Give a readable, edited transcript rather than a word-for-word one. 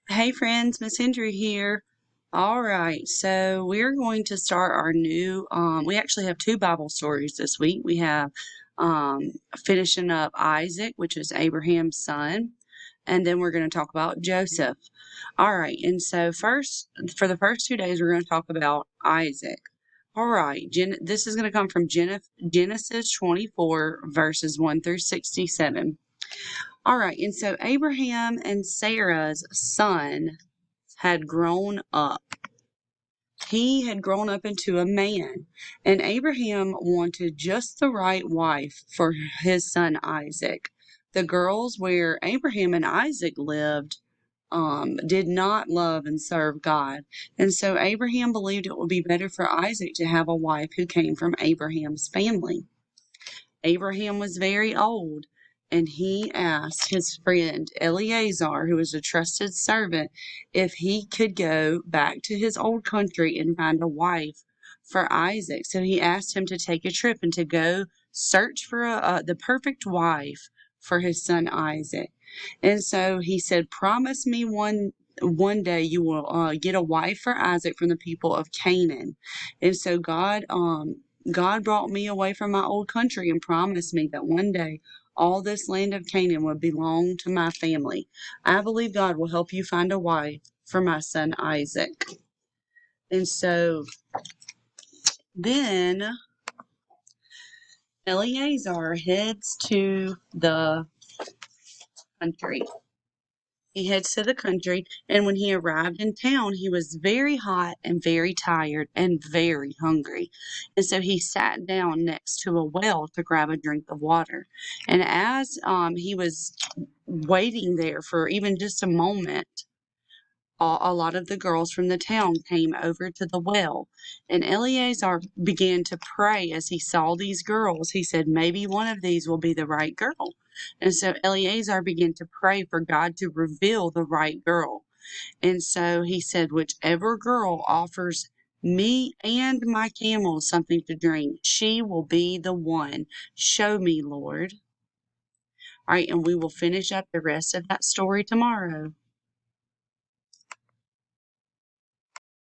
Hey friends, Miss Hendry here. All right, so we're going to start our new. We actually have two Bible stories this week. We have um, finishing up Isaac, which is Abraham's son, and then we're going to talk about Joseph. All right, and so first, for the first 2 days, we're going to talk about Isaac. All right, this is going to come from Genesis 24, verses 1 through 67. All right, and so Abraham and Sarah's son had grown up. He had grown up into a man, and Abraham wanted just the right wife for his son Isaac. The girls where Abraham and Isaac lived did not love and serve God. And so Abraham believed it would be better for Isaac to have a wife who came from Abraham's family. Abraham was very old, and he asked his friend Eleazar, who was a trusted servant, if he could go back to his old country and find a wife for Isaac. So he asked him to take a trip and to go search for the perfect wife for his son Isaac. And so he said, "Promise me one day you will get a wife for Isaac from the people of Canaan." And so God brought me away from my old country and promised me that one day all this land of Canaan would belong to my family. I believe God will help you find a wife for my son Isaac. And so then Eleazar heads to the country. He heads to the country, and when he arrived in town, he was very hot and very tired and very hungry. And so he sat down next to a well to grab a drink of water. And as he was waiting there for even just a moment, a lot of the girls from the town came over to the well, and Eleazar began to pray as he saw these girls. He said, "Maybe one of these will be the right girl." And so Eleazar began to pray for God to reveal the right girl. And so he said, "Whichever girl offers me and my camels something to drink, she will be the one. Show me, Lord." All right, and we will finish up the rest of that story tomorrow.